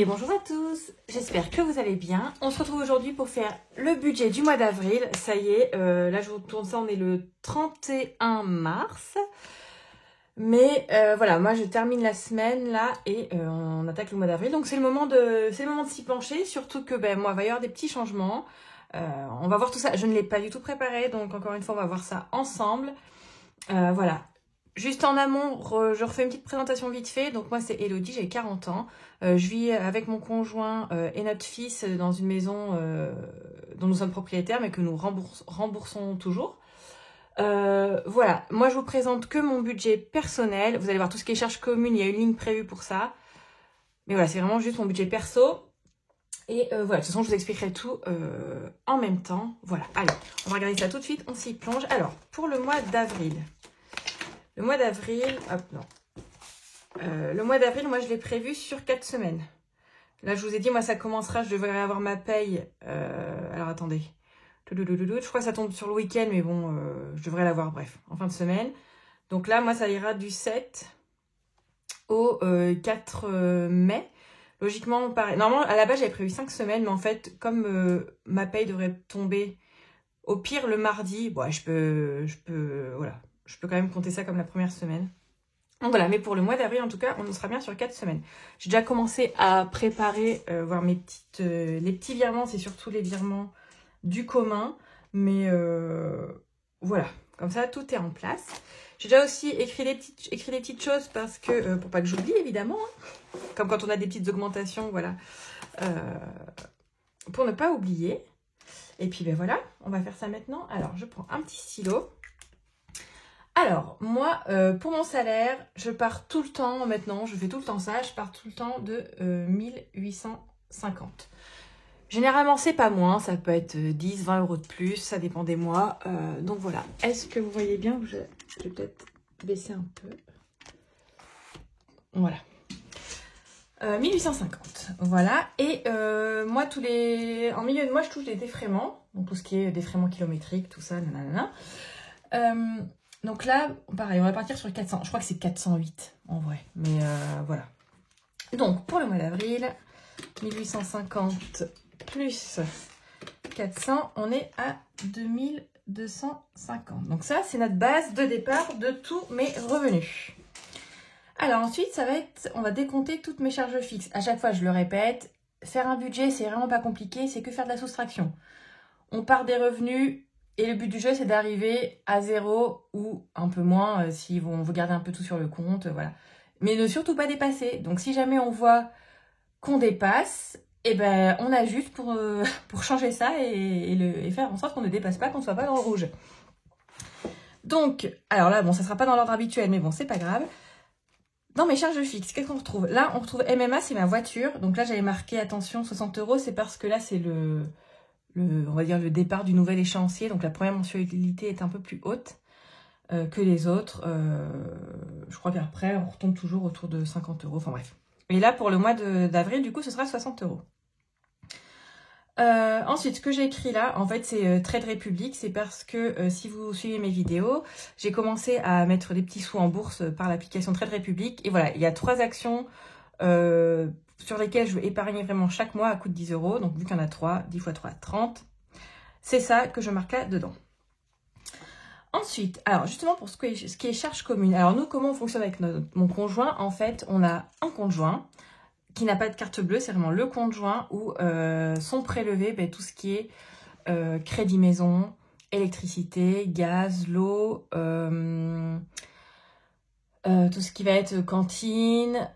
Et bonjour à tous, j'espère que vous allez bien. On se retrouve aujourd'hui pour faire le budget du mois d'avril. Ça y est, là je vous tourne ça, on est le 31 mars. Mais voilà, moi je termine la semaine là et on attaque le mois d'avril. Donc c'est le moment de s'y pencher, surtout que moi il va y avoir des petits changements. On va voir tout ça, je ne l'ai pas du tout préparé, donc encore une fois on va voir ça ensemble. Voilà. Juste en amont, je refais une petite présentation vite fait. Donc moi c'est Elodie, j'ai 40 ans. Je vis avec mon conjoint et notre fils dans une maison dont nous sommes propriétaires mais que nous remboursons toujours. Voilà, moi je vous présente que mon budget personnel. Vous allez voir tout ce qui est charges communes, il y a une ligne prévue pour ça. Mais voilà, c'est vraiment juste mon budget perso. Et voilà, de toute façon je vous expliquerai tout en même temps. Voilà, allez, on va regarder ça tout de suite, on s'y plonge. Alors, pour le mois d'avril. Le mois d'avril, hop, non. Le mois d'avril, moi, je l'ai prévu sur 4 semaines. Là, je vous ai dit, moi, ça commencera, je devrais avoir ma paye. Alors, attendez. Je crois que ça tombe sur le week-end, mais bon, je devrais l'avoir, bref, en fin de semaine. Donc là, moi, ça ira du 7 au 4 mai. Logiquement, pareil. Normalement, à la base, j'avais prévu 5 semaines, mais en fait, comme ma paye devrait tomber au pire le mardi, bon, je peux, voilà. Je peux quand même compter ça comme la première semaine. Donc voilà, mais pour le mois d'avril, en tout cas, on sera bien sur 4 semaines. J'ai déjà commencé à préparer, voir mes les petits virements, c'est surtout les virements du commun. Mais voilà, comme ça, tout est en place. J'ai déjà aussi écrit les petites choses parce que, pour pas que j'oublie, évidemment. Hein, comme quand on a des petites augmentations, voilà. Pour ne pas oublier. Et puis, ben voilà, on va faire ça maintenant. Alors, je prends un petit stylo. Alors, moi, pour mon salaire, je pars tout le temps, maintenant, je fais tout le temps ça, je pars tout le temps de 1850. Généralement, c'est pas moins, ça peut être 10, 20 euros de plus, ça dépend des mois. Donc voilà. Est-ce que vous voyez bien? Je vais peut-être baisser un peu. Voilà. 1850, voilà. Et moi, en milieu de mois, je touche des défraiements, donc tout ce qui est défraiements kilométriques, tout ça, nanana. Donc là, pareil, on va partir sur 400. Je crois que c'est 408 en vrai. Mais voilà. Donc, pour le mois d'avril, 1850 plus 400, on est à 2250. Donc ça, c'est notre base de départ de tous mes revenus. Alors ensuite, ça va être, on va décompter toutes mes charges fixes. À chaque fois, je le répète, faire un budget, c'est vraiment pas compliqué, c'est que faire de la soustraction. On part des revenus. Et le but du jeu, c'est d'arriver à 0 ou un peu moins si on veut garder un peu tout sur le compte, voilà. Mais ne surtout pas dépasser. Donc, si jamais on voit qu'on dépasse, eh ben, on ajuste pour changer ça et faire en sorte qu'on ne dépasse pas, qu'on ne soit pas dans le rouge. Donc, alors là, bon, ça ne sera pas dans l'ordre habituel, mais bon, c'est pas grave. Dans mes charges fixes, qu'est-ce qu'on retrouve? Là, on retrouve MMA, c'est ma voiture. Donc là, j'avais marqué, attention, 60 €, c'est parce que là, c'est on va dire le départ du nouvel échéancier. Donc la première mensualité est un peu plus haute que les autres. Je crois qu'après, on retombe toujours autour de 50 €. Enfin bref. Et là, pour le mois d'avril, du coup, ce sera 60 €. Ensuite, ce que j'ai écrit là, en fait, c'est Trade Republic. C'est parce que si vous suivez mes vidéos, j'ai commencé à mettre des petits sous en bourse par l'application Trade Republic. Et voilà, il y a 3 actions sur lesquelles je veux épargner vraiment chaque mois à coût de 10 €. Donc, vu qu'il y en a 3, 10 x 3, 30. C'est ça que je marque là dedans. Ensuite, alors justement pour ce qui est charge commune. Alors nous, comment on fonctionne avec mon conjoint? En fait, on a un compte joint qui n'a pas de carte bleue. C'est vraiment le compte joint où sont prélevés tout ce qui est crédit maison, électricité, gaz, l'eau... tout ce qui va être cantine,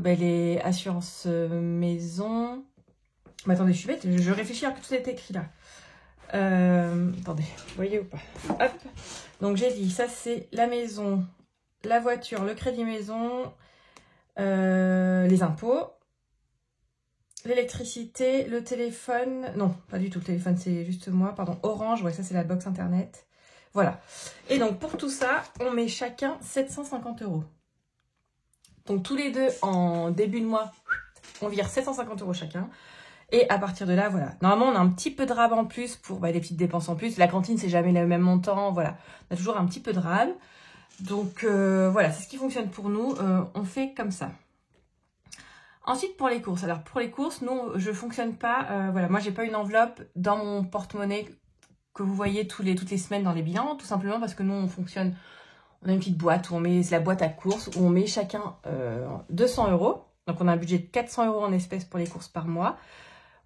les assurances maison. Mais attendez, je suis bête, je réfléchis alors que tout est écrit là. Attendez, vous voyez ou pas? Hop. Donc j'ai dit, ça c'est la maison, la voiture, le crédit maison, les impôts, l'électricité, le téléphone. Non, pas du tout, le téléphone c'est juste moi, pardon, Orange, ouais, ça c'est la box internet. Voilà. Et donc, pour tout ça, on met chacun 750 €. Donc, tous les deux, en début de mois, on vire 750 € chacun. Et à partir de là, voilà. Normalement, on a un petit peu de rab en plus pour des petites dépenses en plus. La cantine, c'est jamais le même montant. Voilà. On a toujours un petit peu de rab. Donc, voilà, c'est ce qui fonctionne pour nous. On fait comme ça. Ensuite, pour les courses. Alors, pour les courses, non, je fonctionne pas. Voilà, moi, j'ai pas une enveloppe dans mon porte-monnaie que vous voyez toutes les semaines dans les bilans. Tout simplement parce que nous, on fonctionne... On a une petite boîte où on met... C'est la boîte à courses où on met chacun 200 €. Donc, on a un budget de 400 € en espèces pour les courses par mois.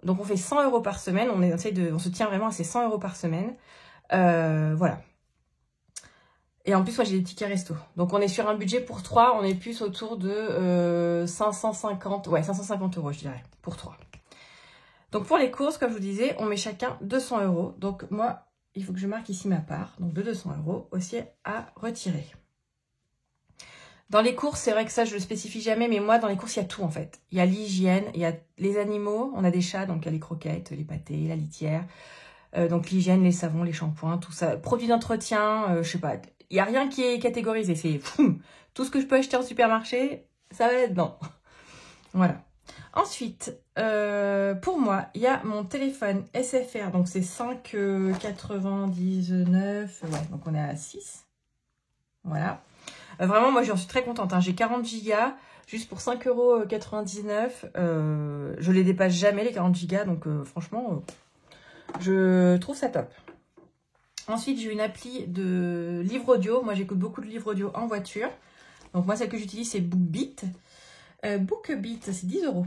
Donc, on fait 100 € par semaine. On se tient vraiment à ces 100 € par semaine. Voilà. Et en plus, moi, j'ai des tickets resto. Donc, on est sur un budget pour 3. On est plus autour de 550. Ouais, 550 €, je dirais, pour 3. Donc, pour les courses, comme je vous disais, on met chacun 200 €. Donc, moi, il faut que je marque ici ma part. Donc, de 200 € aussi à retirer. Dans les courses, c'est vrai que ça, je le spécifie jamais. Mais moi, dans les courses, il y a tout, en fait. Il y a l'hygiène, il y a les animaux. On a des chats, donc il y a les croquettes, les pâtés, la litière. Donc, l'hygiène, les savons, les shampoings, tout ça. Produits d'entretien, je sais pas... Il n'y a rien qui est catégorisé. C'est tout ce que je peux acheter en supermarché, ça va être dedans. Voilà. Ensuite, pour moi, il y a mon téléphone SFR. Donc, c'est 5,99 €. Ouais, donc on est à 6. Voilà. Vraiment, moi, j'en suis très contente. Hein. J'ai 40 gigas juste pour 5,99 €. Je les dépasse jamais, les 40 gigas. Donc, franchement, je trouve ça top. Ensuite, j'ai une appli de livre audio. Moi, j'écoute beaucoup de livres audio en voiture. Donc, moi, celle que j'utilise, c'est BookBeat. BookBeat, c'est 10 €.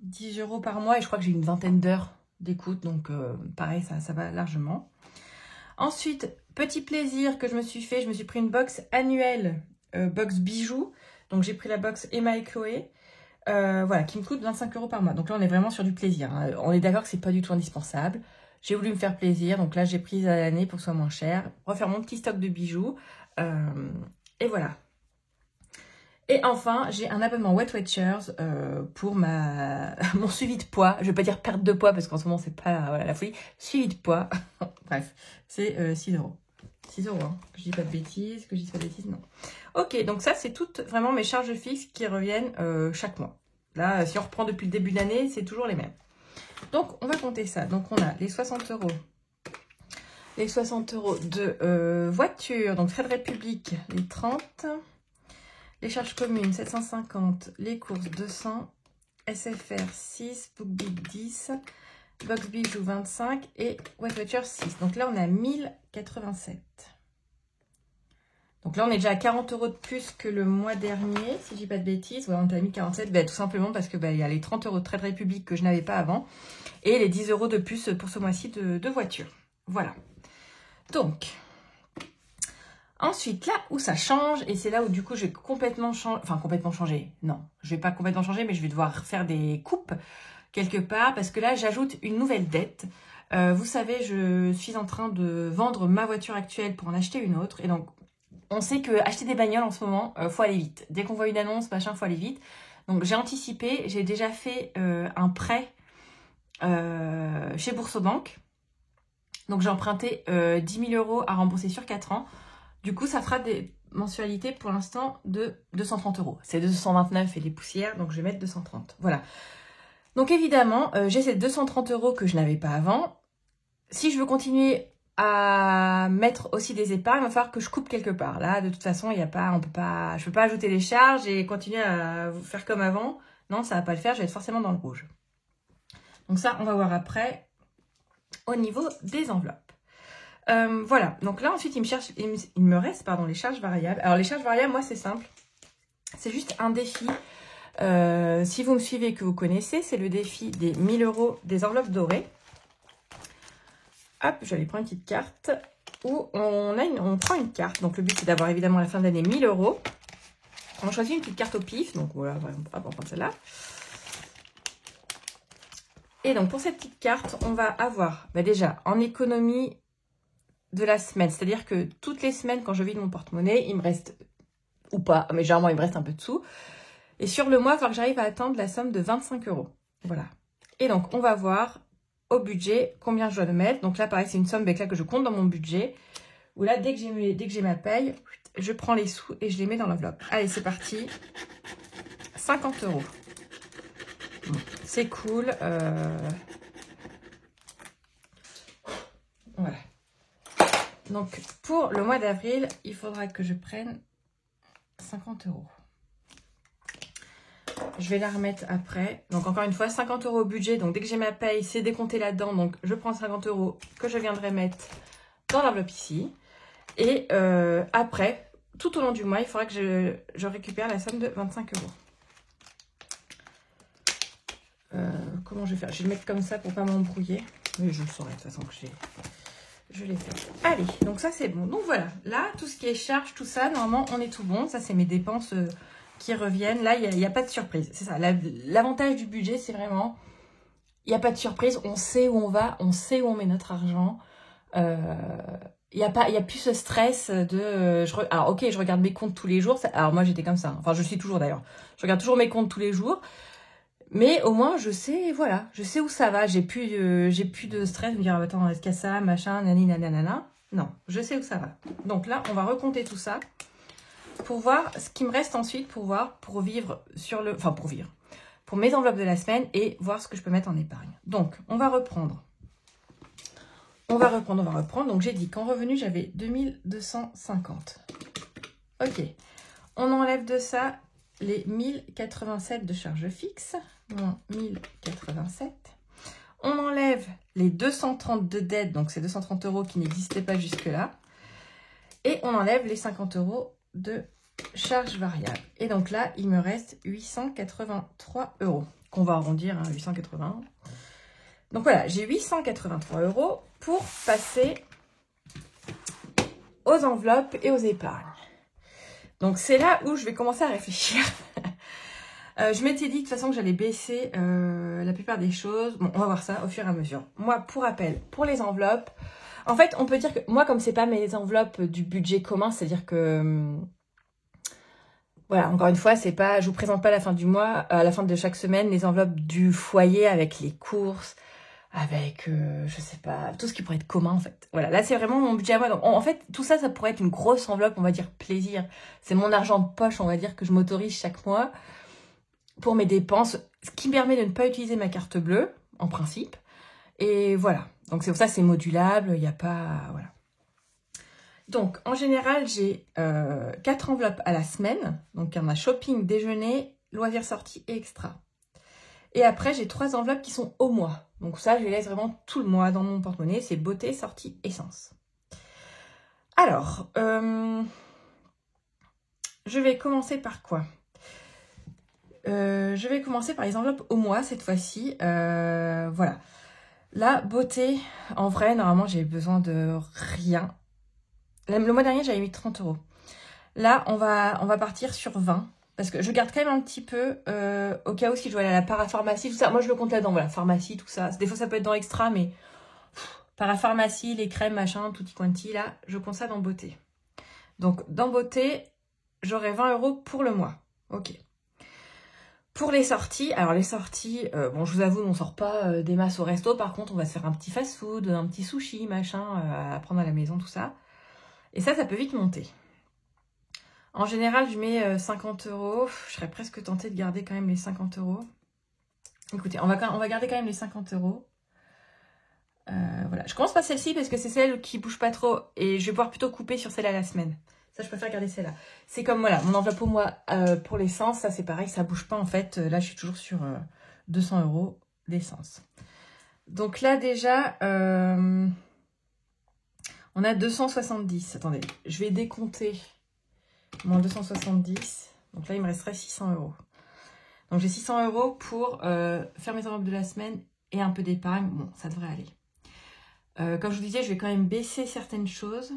10 € par mois et je crois que j'ai une vingtaine d'heures d'écoute. Donc, pareil, ça va largement. Ensuite, petit plaisir que je me suis fait. Je me suis pris une box annuelle, box bijoux. Donc, j'ai pris la box Emma et Chloé. Voilà, qui me coûte 25 € par mois. Donc là, on est vraiment sur du plaisir. Hein. On est d'accord que c'est pas du tout indispensable. J'ai voulu me faire plaisir, donc là j'ai pris à l'année pour que ce soit moins cher. Refaire mon petit stock de bijoux. Et voilà. Et enfin, j'ai un abonnement Weight Watchers pour mon suivi de poids. Je vais pas dire perte de poids parce qu'en ce moment c'est pas voilà, la folie. Suivi de poids. Bref, c'est 6 €. 6 €, hein. Que je dis pas de bêtises, non. Ok, donc ça c'est toutes vraiment mes charges fixes qui reviennent chaque mois. Là, si on reprend depuis le début de l'année, c'est toujours les mêmes. Donc, on va compter ça. Donc, on a les 60 €. Les 60 € de voiture. Donc, frais de République, les 30. Les charges communes, 750. Les courses, 200. SFR, 6. BookBeat, 10. Box Bijoux, 25. Et Weight Watchers, 6. Donc là, on a 1087. Donc là, on est déjà à 40 € de plus que le mois dernier, si je dis pas de bêtises. Ouais, on est à 1047, tout simplement parce que il y a les 30 € de Trade République que je n'avais pas avant. Et les 10 € de plus pour ce mois-ci de voiture. Voilà. Donc, ensuite, là où ça change, et c'est là où du coup, je vais complètement changer. Enfin, complètement changer. Non, je vais pas complètement changer, mais je vais devoir faire des coupes quelque part. Parce que là, j'ajoute une nouvelle dette. Vous savez, je suis en train de vendre ma voiture actuelle pour en acheter une autre. Et donc, on sait que acheter des bagnoles en ce moment, faut aller vite. Dès qu'on voit une annonce, machin, faut aller vite. Donc j'ai anticipé, j'ai déjà fait un prêt chez Boursorama. Donc j'ai emprunté 10 000 € à rembourser sur 4 ans. Du coup, ça fera des mensualités pour l'instant de 230 €. C'est 229 et les poussières, donc je vais mettre 230. Voilà. Donc évidemment, j'ai ces 230 € que je n'avais pas avant. Si je veux continuer à mettre aussi des épargnes, il va falloir que je coupe quelque part. Là, de toute façon, je peux pas ajouter des charges et continuer à faire comme avant. Non, ça va pas le faire, je vais être forcément dans le rouge. Donc ça, on va voir après au niveau des enveloppes. Voilà, donc là, ensuite, il me reste les charges variables. Alors, les charges variables, moi, c'est simple. C'est juste un défi. Si vous me suivez et que vous connaissez, c'est le défi des 1000 € des enveloppes dorées. Hop, j'allais prendre une petite carte où on prend une carte. Donc, le but, c'est d'avoir évidemment à la fin de l'année 1000 €. On choisit une petite carte au pif. Donc, voilà, hop, on va prendre celle-là. Et donc, pour cette petite carte, on va avoir déjà en économie de la semaine. C'est-à-dire que toutes les semaines, quand je vide mon porte-monnaie, il me reste, ou pas, mais généralement, il me reste un peu de sous. Et sur le mois, il va falloir que j'arrive à atteindre la somme de 25 €. Voilà. Et donc, on va voir au budget combien je dois le mettre. Donc là, pareil, c'est une somme là, que je compte dans mon budget. Où là, dès que j'ai ma paye, je prends les sous et je les mets dans l'enveloppe. Allez, c'est parti. 50 €. Bon, c'est cool. Voilà. Donc, pour le mois d'avril, il faudra que je prenne 50 €. Je vais la remettre après. Donc encore une fois, 50 € au budget. Donc dès que j'ai ma paye, c'est décompté là-dedans. Donc je prends 50 € que je viendrai mettre dans l'enveloppe ici. Et après, tout au long du mois, il faudra que je récupère la somme de 25 €. Comment je vais faire? Je vais le mettre comme ça pour pas m'embrouiller. Mais je le saurai de toute façon que je l'ai fait. Allez, donc ça c'est bon. Donc voilà, là, tout ce qui est charge, tout ça, normalement, on est tout bon. Ça, c'est mes dépenses qui reviennent. Là, il n'y a pas de surprise. C'est ça, l'avantage du budget, c'est vraiment, il n'y a pas de surprise. On sait où on va, on sait où on met notre argent. Il y a plus ce stress de... alors, ok, je regarde mes comptes tous les jours. Alors, moi, j'étais comme ça. Enfin, je suis toujours d'ailleurs. Je regarde toujours mes comptes tous les jours. Mais au moins, je sais, voilà, je sais où ça va. J'ai plus de stress de me dire, ah, attends, est-ce qu'il y a ça, machin, nani, nanana. Non, je sais où ça va. Donc là, on va recompter tout ça pour voir ce qui me reste ensuite pour vivre sur le... Enfin, pour vivre. Pour mes enveloppes de la semaine et voir ce que je peux mettre en épargne. Donc, on va reprendre. Donc, j'ai dit qu'en revenu, j'avais 2250. Ok. On enlève de ça les 1087 de charges fixes. Moins 1087. On enlève les 230 de dette. Donc, c'est 230 € qui n'existaient pas jusque-là. Et on enlève les 50 € de charges variables. Et donc là, il me reste 883 €. Qu'on va arrondir à 880. Donc voilà, j'ai 883 € pour passer aux enveloppes et aux épargnes. Donc c'est là où je vais commencer à réfléchir. Je m'étais dit de toute façon que j'allais baisser la plupart des choses. Bon, on va voir ça au fur et à mesure. Moi, pour rappel, pour les enveloppes, en fait, on peut dire que moi, comme c'est pas mes enveloppes du budget commun, c'est-à-dire que... voilà, encore une fois, c'est pas, je vous présente pas à la fin du mois, à la fin de chaque semaine, les enveloppes du foyer avec les courses, avec, je sais pas, tout ce qui pourrait être commun en fait. Voilà, là c'est vraiment mon budget à moi. Donc, en fait, tout ça, ça pourrait être une grosse enveloppe, on va dire plaisir. C'est mon argent de poche, on va dire, que je m'autorise chaque mois pour mes dépenses, ce qui me permet de ne pas utiliser ma carte bleue, en principe. Et voilà, donc c'est pour ça c'est modulable, il n'y a pas... voilà. Donc, en général, j'ai 4 enveloppes à la semaine. Donc, il y en a shopping, déjeuner, loisirs sorties et extra. Et après, j'ai 3 enveloppes qui sont au mois. Donc ça, je les laisse vraiment tout le mois dans mon porte-monnaie. C'est beauté, sortie, essence. Alors, je vais commencer par quoi? Je vais commencer par les enveloppes au mois cette fois-ci. Voilà. Là, beauté, en vrai, normalement, j'ai besoin de rien. Le mois dernier, j'avais mis 30 €. Là, on va partir sur 20. Parce que je garde quand même un petit peu au cas où si je dois aller à la parapharmacie, tout ça. Moi, je le compte là-dedans, voilà, pharmacie, tout ça. Des fois, ça peut être dans extra, mais parapharmacie, les crèmes, machin, tutti quanti, là, je compte ça dans beauté. Donc, dans beauté, j'aurai 20 € pour le mois. Ok. Pour les sorties, alors les sorties, bon, je vous avoue, on sort pas des masses au resto. Par contre, on va se faire un petit fast-food, un petit sushi, machin, à prendre à la maison, tout ça. Et ça peut vite monter. En général, je mets 50 €. Je serais presque tentée de garder quand même les 50 €. Écoutez, on va garder quand même les 50 €. Voilà. Je commence par celle-ci parce que c'est celle qui bouge pas trop. Et je vais pouvoir plutôt couper sur celle-là la semaine. Ça, je préfère garder celle-là. C'est comme, voilà, mon enveloppe au mois pour l'essence. Ça, c'est pareil, ça bouge pas en fait. Là, je suis toujours sur 200 € d'essence. Donc là, déjà, on a 270. Attendez, je vais décompter... Moins 270. Donc là, il me resterait 600 €. Donc j'ai 600 € pour faire mes enveloppes de la semaine et un peu d'épargne. Bon, ça devrait aller. Comme je vous disais, je vais quand même baisser certaines choses.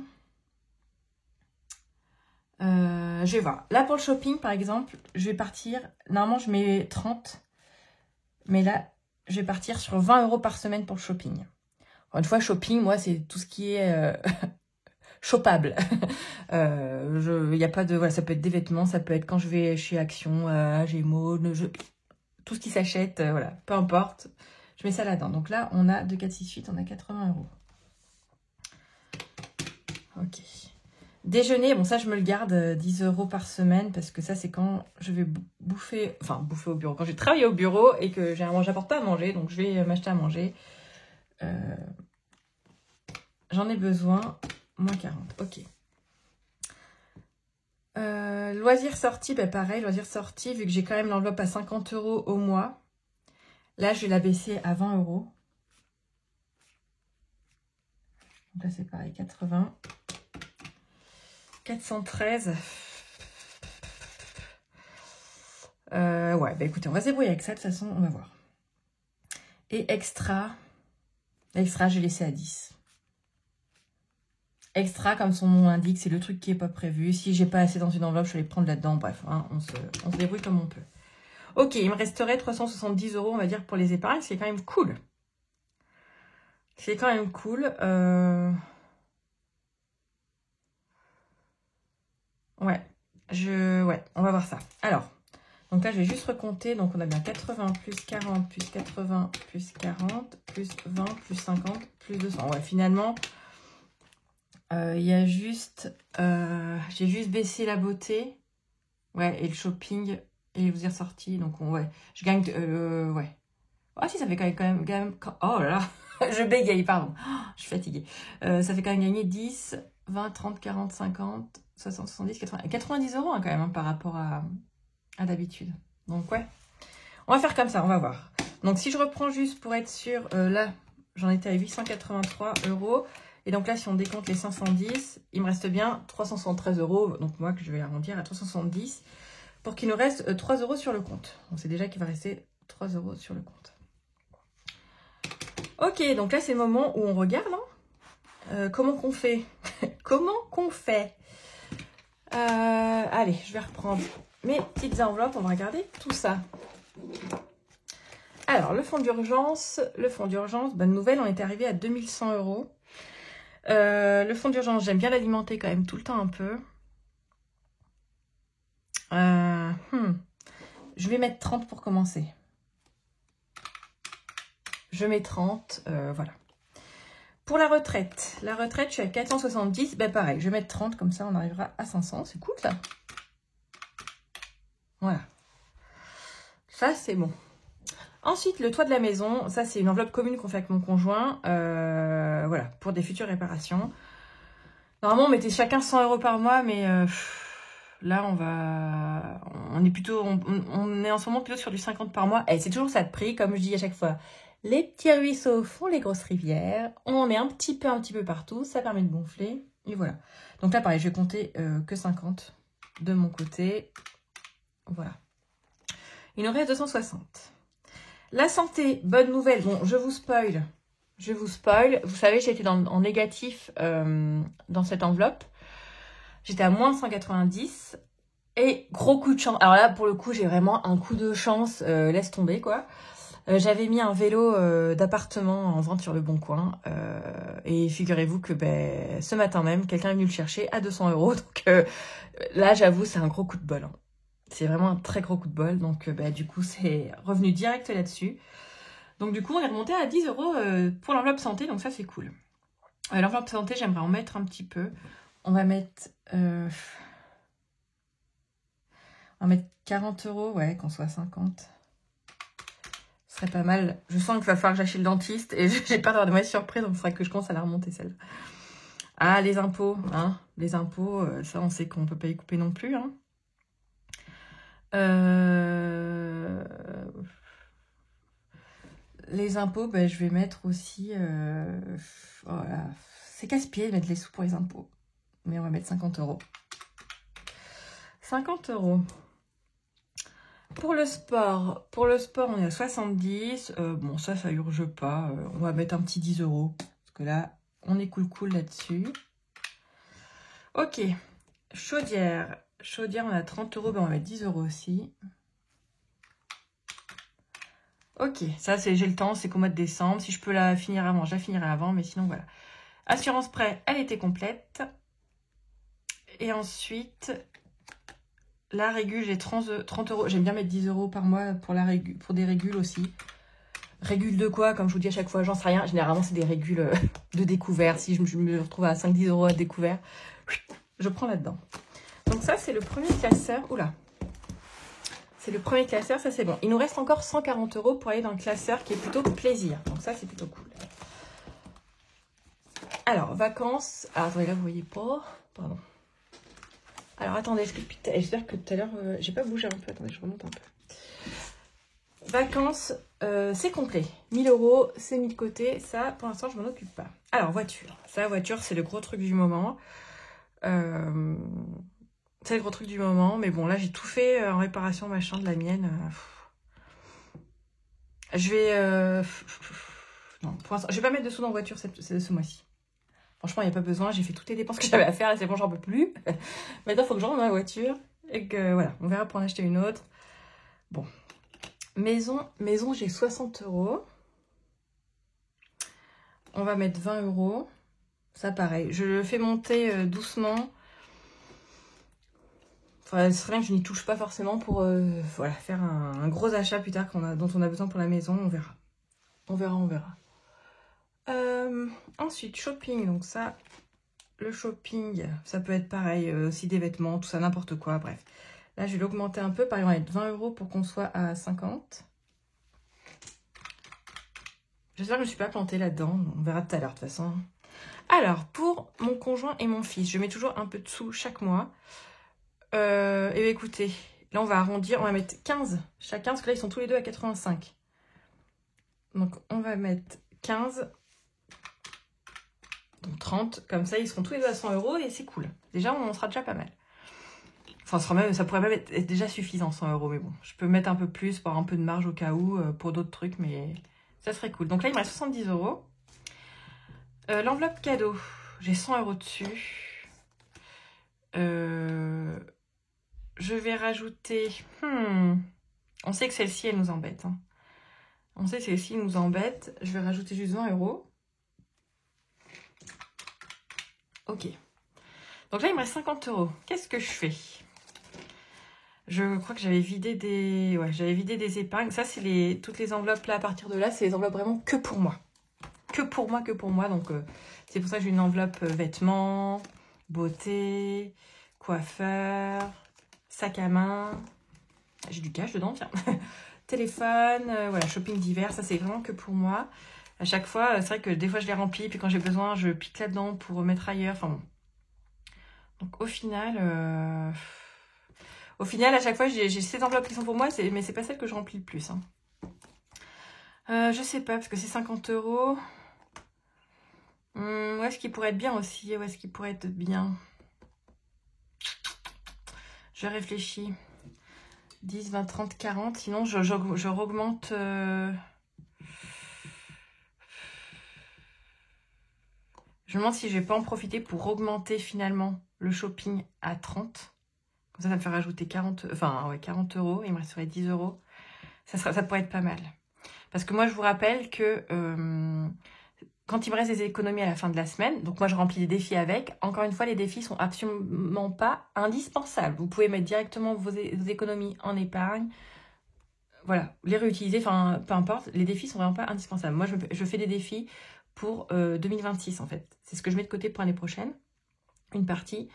Je vais voir. Là, pour le shopping, par exemple, je vais partir... Normalement, je mets 30. Mais là, je vais partir sur 20 € par semaine pour le shopping. Encore une fois, shopping, moi, c'est tout ce qui est... shoppable. Y a pas de, voilà, ça peut être des vêtements, ça peut être quand je vais chez Action, Gémeaux, tout ce qui s'achète, voilà, peu importe. Je mets ça là-dedans. Donc là, on a 2, 4, 6, 8, on a 80 €. Ok. Déjeuner, bon ça je me le garde 10 € par semaine parce que ça c'est quand je vais bouffer au bureau, quand je vais travailler au bureau et que j'apporte pas à manger, donc je vais m'acheter à manger. J'en ai besoin. Moins 40, ok. Loisirs sortis, ben pareil, loisirs sortis, vu que j'ai quand même l'enveloppe à 50 € au mois. Là, je vais la baisser à 20 €. Donc là, c'est pareil, 80. 413. Ouais, bah écoutez, on va se débrouiller avec ça, de toute façon, on va voir. Et extra, j'ai laissé à 10. Extra, comme son nom l'indique, c'est le truc qui n'est pas prévu. Si j'ai pas assez dans une enveloppe, je vais les prendre là-dedans. Bref, hein, on se débrouille comme on peut. Ok, il me resterait 370 €, on va dire, pour les épargnes, ce qui est quand même cool. C'est quand même cool. Ouais, on va voir ça. Alors, donc là, je vais juste recompter. Donc, on a bien 80 plus 40 plus 80 plus 40 plus 20 plus 50 plus 200. Ouais, finalement, il y a juste... j'ai juste baissé la beauté. Ouais, et le shopping. Et vous y ressorti. Donc, ouais, je gagne... ouais. Ah si, ça fait quand même... Oh là là, je bégaye, pardon. Je suis fatiguée. Ça fait quand même gagner 10, 20, 30, 40, 50, 60, 70, 80... 90 € hein, quand même, hein, par rapport à d'habitude. Donc ouais, on va faire comme ça, on va voir. Donc si je reprends juste pour être sûr, là, j'en étais à 883 €. Et donc là, si on décompte les 510, il me reste bien 373 €. Donc moi, que je vais arrondir à 370 pour qu'il nous reste 3 € sur le compte. On sait déjà qu'il va rester 3 € sur le compte. Ok, donc là, c'est le moment où on regarde. Hein. Comment qu'on fait? Comment qu'on fait? Allez, je vais reprendre mes petites enveloppes. On va regarder tout ça. Alors, le fonds d'urgence, bonne nouvelle, on est arrivé à 2100 €. Le fonds d'urgence, j'aime bien l'alimenter quand même tout le temps un peu. Je vais mettre 30 pour commencer. Je mets 30, voilà. Pour la retraite, je suis à 470, ben pareil, je vais mettre 30, comme ça on arrivera à 500, c'est cool ça. Voilà. Ça, c'est bon. Ensuite, le toit de la maison, ça c'est une enveloppe commune qu'on fait avec mon conjoint, voilà, pour des futures réparations. Normalement, on mettait chacun 100 € par mois, mais là, on est en ce moment plutôt sur du 50 par mois. Et c'est toujours ça de prix, comme je dis à chaque fois. Les petits ruisseaux font les grosses rivières. On met un petit peu partout. Ça permet de gonfler. Et voilà. Donc là, pareil, je vais compter que 50 de mon côté. Voilà. Il nous reste 260. La santé, bonne nouvelle. Bon, je vous spoil. Vous savez, j'étais en négatif dans cette enveloppe. J'étais à moins 190. Et gros coup de chance. Alors là, pour le coup, j'ai vraiment un coup de chance. Laisse tomber, quoi. J'avais mis un vélo d'appartement en vente sur le Bon Coin. Et figurez-vous que ce matin même, quelqu'un est venu le chercher à 200 €. Donc là, j'avoue, c'est un gros coup de bol. Hein. C'est vraiment un très gros coup de bol. Donc du coup, c'est revenu direct là-dessus. Donc du coup, on est remonté à 10 € pour l'enveloppe santé. Donc ça, c'est cool. L'enveloppe santé, j'aimerais en mettre un petit peu. On va mettre... 40 €. Ouais, qu'on soit 50. Ce serait pas mal. Je sens qu'il va falloir que j'achète le dentiste et j'ai peur d'avoir de mauvaises surprises, donc il faudra que je commence à la remonter celle-là. Ah, les impôts, hein. Les impôts, ça on sait qu'on peut pas y couper non plus. Hein. Les impôts, je vais mettre aussi... voilà. C'est casse-pied de mettre les sous pour les impôts. Mais on va mettre 50 €. 50 €. Pour le sport, on est à 70. Bon, ça urge pas. On va mettre un petit 10 €. Parce que là, on est cool là-dessus. Ok. Chaudière, on a 30 €. On va mettre 10 € aussi. Ok, ça, j'ai le temps. C'est qu'au mois de décembre. Si je peux la finir avant, je la finirai avant. Mais sinon, voilà. Assurance prêt, elle était complète. Et ensuite... La régule, j'ai 30 €. J'aime bien mettre 10 € par mois pour des régules aussi. Régules de quoi? Comme je vous dis à chaque fois, j'en sais rien. Généralement, c'est des régules de découvert. Si je me retrouve à 5-10 € à découvert, je prends là-dedans. Donc ça, c'est le premier classeur. Oula. C'est le premier classeur, ça c'est bon. Il nous reste encore 140 € pour aller dans le classeur qui est plutôt plaisir. Donc ça, c'est plutôt cool. Alors, vacances. Ah, attendez, là, vous voyez pas. Pardon. Alors attendez, j'espère que tout à l'heure, j'ai pas bougé un peu. Attendez, je remonte un peu. Vacances, c'est complet. 1000 €, c'est mis de côté. Ça, pour l'instant, je m'en occupe pas. Alors, voiture. Ça, voiture, c'est le gros truc du moment. C'est le gros truc du moment. Mais bon, là, j'ai tout fait en réparation, machin, de la mienne. Je vais... Non, pour l'instant, je vais pas mettre de sous dans la voiture ce mois-ci. Franchement, il n'y a pas besoin. J'ai fait toutes les dépenses que j'avais à faire. Là, c'est bon, j'en peux plus. Maintenant, il faut que je rentre dans ma voiture. Et que, voilà, on verra pour en acheter une autre. Bon. Maison, j'ai 60 €. On va mettre 20 €. Ça, pareil. Je le fais monter doucement. Enfin, c'est rien que je n'y touche pas forcément pour voilà, faire un gros achat plus tard dont on a besoin pour la maison. On verra. On verra. Ensuite, shopping. Donc ça, le shopping, ça peut être pareil. Aussi des vêtements, tout ça, n'importe quoi. Bref. Là, je vais l'augmenter un peu. Par exemple, 20 € pour qu'on soit à 50. J'espère que je ne me suis pas plantée là-dedans. On verra tout à l'heure, de toute façon. Alors, pour mon conjoint et mon fils, je mets toujours un peu de sous chaque mois. Et bien, écoutez, là, on va arrondir. On va mettre 15 chacun, parce que là, ils sont tous les deux à 85. Donc, on va mettre 15. Donc, 30. Comme ça, ils seront tous les deux à 100 € et c'est cool. Déjà, on sera déjà pas mal. Enfin, ça pourrait même être déjà suffisant, 100 €. Mais bon, je peux mettre un peu plus pour avoir un peu de marge au cas où, pour d'autres trucs, mais ça serait cool. Donc là, il me reste 70 €. L'enveloppe cadeau, j'ai 100 € dessus. Je vais rajouter... On sait que celle-ci, elle nous embête. Hein. On sait que celle-ci nous embête. Je vais rajouter juste 20 €. Ok. Donc là, il me reste 50 €. Qu'est-ce que je fais? Je crois que j'avais vidé des... Ouais, j'avais vidé des épargnes. Ça, c'est toutes les enveloppes là, à partir de là, c'est les enveloppes vraiment que pour moi. Que pour moi. Donc, c'est pour ça que j'ai une enveloppe vêtements, beauté, coiffeur, sac à main. J'ai du cash dedans, tiens. Téléphone, voilà, shopping divers. Ça, c'est vraiment que pour moi. À chaque fois, c'est vrai que des fois, je les remplis. Puis quand j'ai besoin, je pique là-dedans pour mettre ailleurs. Enfin bon. Donc, au final, à chaque fois, j'ai ces enveloppes qui sont pour moi. Mais c'est pas celles que je remplis le plus. Hein. Je sais pas, parce que c'est 50 €. Où est-ce qu'il pourrait être bien aussi? Où est-ce qu'il pourrait être bien? Je réfléchis. 10, 20, 30, 40. Sinon, je augmente... Je me demande si je vais pas en profiter pour augmenter finalement le shopping à 30. Comme ça me fait rajouter 40... Enfin, ouais, 40 €. Il me resterait 10 €. Ça pourrait être pas mal. Parce que moi, je vous rappelle que... quand il me reste des économies à la fin de la semaine, donc moi je remplis des défis avec. Encore une fois, les défis sont absolument pas indispensables. Vous pouvez mettre directement vos économies en épargne. Voilà, les réutiliser, enfin peu importe. Les défis sont vraiment pas indispensables. Moi, je fais des défis pour 2026 en fait. C'est ce que je mets de côté pour l'année prochaine. Une partie.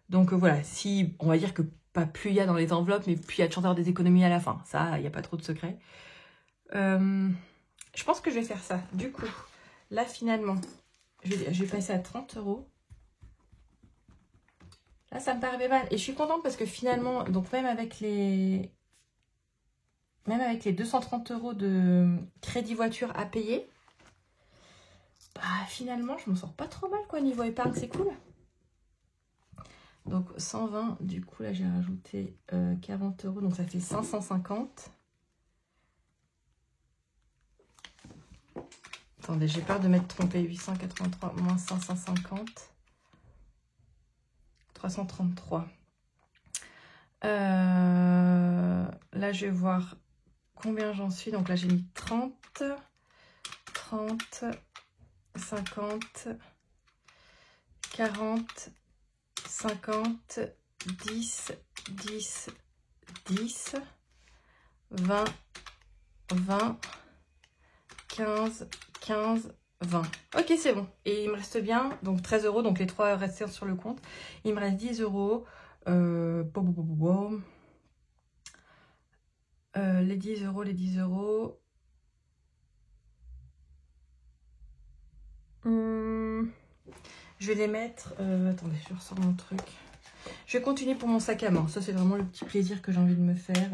Donc voilà, si on va dire que pas plus il y a dans les enveloppes, mais plus il y a de chance d'avoir des économies à la fin. Ça, il n'y a pas trop de secret. Je pense que je vais faire ça. Du coup... Là, finalement, je vais passer à 30 €. Là, ça me paraît mal. Et je suis contente parce que finalement, donc même avec les 230 € de crédit voiture à payer, bah finalement, je m'en sors pas trop mal, quoi, niveau épargne, c'est cool. Donc, 120, du coup, là, j'ai rajouté 40 €, donc ça fait 550. Attendez, j'ai peur de m'être trompée. 883 moins 550. 333. Là, je vais voir combien j'en suis. Donc là, j'ai mis 30, 30, 50, 40, 50, 10, 10, 10, 20, 20, 15, 15, 20. Ok, c'est bon. Et il me reste bien, donc 13 €, donc les 3 restés sur le compte. Il me reste 10 €. Les 10 €, les 10 €. Je vais les mettre... attendez, je ressors mon truc. Je Je vais continuer pour mon sac à main. Ça, c'est vraiment le petit plaisir que j'ai envie de me faire.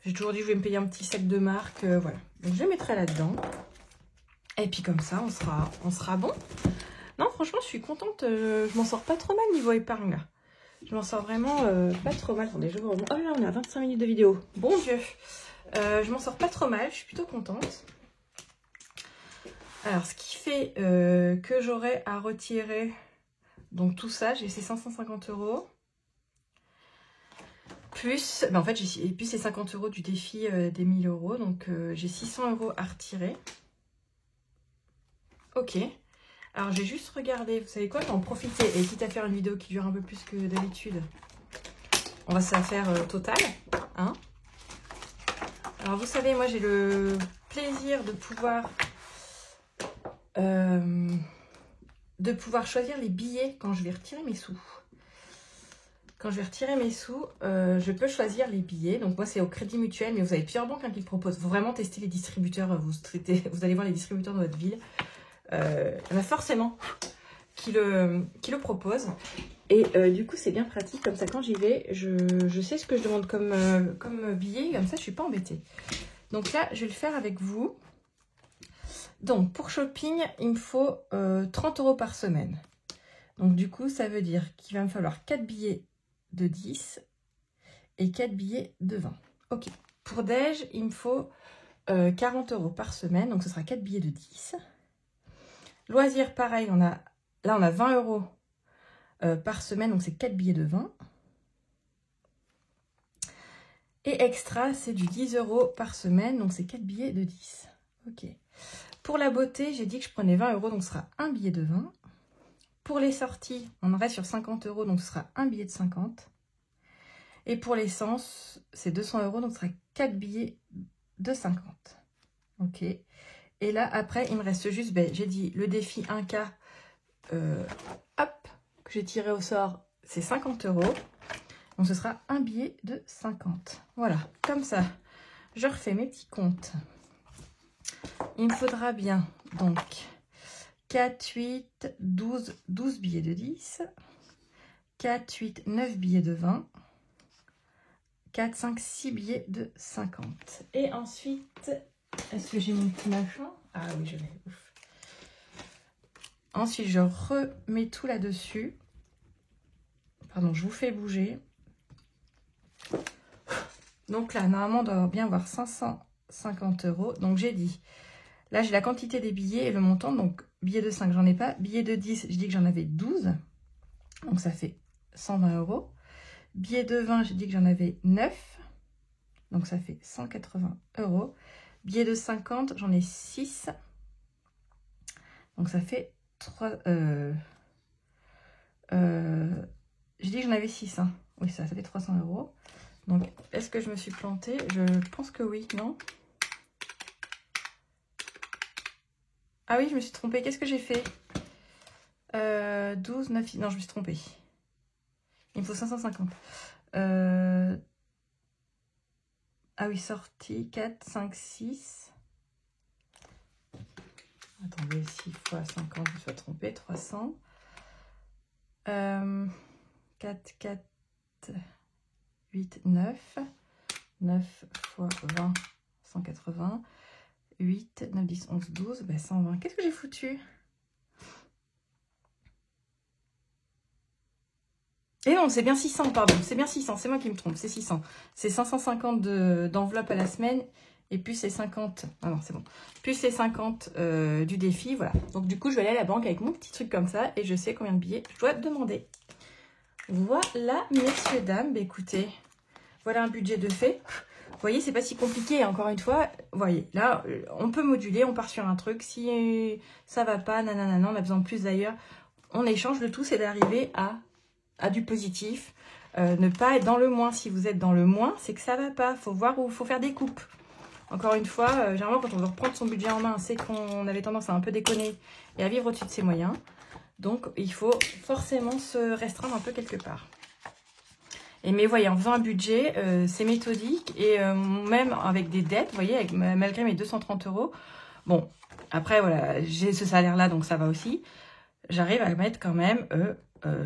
J'ai toujours dit que je vais me payer un petit sac de marque. Voilà. Donc, je le mettrai là-dedans. Et puis, comme ça, on sera bon. Non, franchement, je suis contente. Je m'en sors pas trop mal niveau épargne, là. Je m'en sors vraiment pas trop mal. Attendez, je vous remonte. Oh là, on est à 25 minutes de vidéo. Bon Dieu. Je m'en sors pas trop mal. Je suis plutôt contente. Alors, ce qui fait que j'aurai à retirer... Donc, tout ça, j'ai ces 550 €. Plus, en fait, et puis ces 50 € du défi des 1000 €. Donc, j'ai 600 € à retirer. Ok. Alors, j'ai juste regardé. Vous savez quoi? Je vais en profiter. Et quitte à faire une vidéo qui dure un peu plus que d'habitude, on va se la faire totale. Hein? Alors, vous savez, moi, j'ai le plaisir de pouvoir choisir les billets quand je vais retirer mes sous. Quand je vais retirer mes sous, je peux choisir les billets. Donc moi, c'est au Crédit Mutuel, mais vous avez plusieurs banques qui le proposent. Il faut vraiment tester les distributeurs. Vous allez voir les distributeurs de votre ville. Il y en a forcément qui le proposent. Et du coup, c'est bien pratique. Comme ça, quand j'y vais, je sais ce que je demande comme billet. Comme ça, je ne suis pas embêtée. Donc là, je vais le faire avec vous. Donc, pour shopping, il me faut 30 € par semaine. Donc, du coup, ça veut dire qu'il va me falloir 4 billets de 10 et 4 billets de 20. Ok. Pour déj, il me faut 40 € par semaine. Donc, ce sera 4 billets de 10. Loisirs, pareil, on a 20 € par semaine. Donc, c'est 4 billets de 20. Et extra, c'est du 10 € par semaine. Donc, c'est 4 billets de 10. Ok. Pour la beauté, j'ai dit que je prenais 20 €. Donc, ce sera un billet de 20. Pour les sorties, on reste sur 50 €, donc ce sera un billet de 50. Et pour l'essence, c'est 200 €, donc ce sera 4 billets de 50. Ok. Et là, après, il me reste juste, j'ai dit, le défi 1K, hop, que j'ai tiré au sort, c'est 50 €. Donc ce sera un billet de 50. Voilà, comme ça, je refais mes petits comptes. Il me faudra bien, donc... 4, 8, 12 billets de 10, 4, 8, 9 billets de 20, 4, 5, 6 billets de 50. Et ensuite, est-ce que j'ai mon petit machin? Ah oui, je l'ai. Ensuite, je remets tout là-dessus. Pardon, je vous fais bouger. Donc là, normalement, on doit bien avoir 550 €. Donc, j'ai dit... Là, j'ai la quantité des billets et le montant. Donc, billet de 5, j'en ai pas. Billet de 10, je dis que j'en avais 12. Donc, ça fait 120 €. Billet de 20, j'ai dit que j'en avais 9. Donc, ça fait 180 €. Billet de 50, j'en ai 6. Donc, ça fait 3... j'ai dit que j'en avais 6. Hein. Oui, ça fait 300 €. Donc, est-ce que je me suis plantée? Je pense que oui, non? Ah oui, je me suis trompée. Qu'est-ce que j'ai fait? 12, 9... Non, je me suis trompée. Il me faut 550. Ah oui, sortie 4, 5, 6. Attendez, 6 fois 50, je me suis trompée. 300. 4, 4, 8, 9. 9 fois 20, 180. 8, 9, 10, 11, 12, 120. Qu'est-ce que j'ai foutu? Et non, c'est bien 600, pardon. C'est bien 600, c'est moi qui me trompe, c'est 600. C'est 550 d'enveloppe à la semaine. Et plus les 50... Ah non, c'est bon. Plus les 50 du défi, voilà. Donc du coup, je vais aller à la banque avec mon petit truc comme ça. Et je sais combien de billets je dois demander. Voilà, messieurs, dames. Écoutez, voilà un budget de fait. Vous voyez, c'est pas si compliqué. Encore une fois, vous voyez, là, on peut moduler, on part sur un truc. Si ça va pas, nanana, on a besoin de plus d'ailleurs. On échange. Le tout, c'est d'arriver à du positif. Ne pas être dans le moins. Si vous êtes dans le moins, c'est que ça va pas. Faut voir où il faut faire des coupes. Encore une fois, généralement, quand on veut reprendre son budget en main, c'est qu'on avait tendance à un peu déconner et à vivre au-dessus de ses moyens. Donc, il faut forcément se restreindre un peu quelque part. Mais voyez, en faisant un budget, c'est méthodique. Et même avec des dettes, vous voyez, malgré mes 230 €, bon, après, voilà, j'ai ce salaire-là, donc ça va aussi. J'arrive à mettre quand même,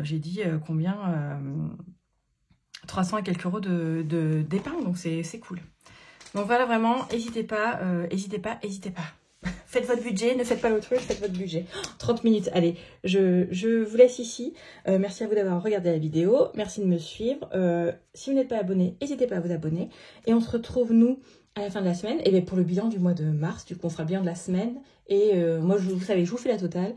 j'ai dit combien 300 et quelques euros d'épargne, donc c'est cool. Donc voilà, vraiment, n'hésitez pas, n'hésitez pas. Faites votre budget, ne faites pas l'autruche, faites votre budget. 30 minutes, allez, je vous laisse ici. Merci à vous d'avoir regardé la vidéo, merci de me suivre. Si vous n'êtes pas abonné, n'hésitez pas à vous abonner. Et on se retrouve, nous, à la fin de la semaine, et bien pour le bilan du mois de mars, du coup on fera le bilan de la semaine. Et moi, vous savez, je vous fais la totale.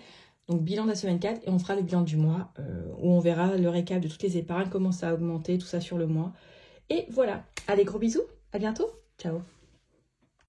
Donc bilan de la semaine 4 et on fera le bilan du mois où on verra le récap de toutes les épargnes, comment ça a augmenté, tout ça sur le mois. Et voilà, allez, gros bisous, à bientôt, ciao.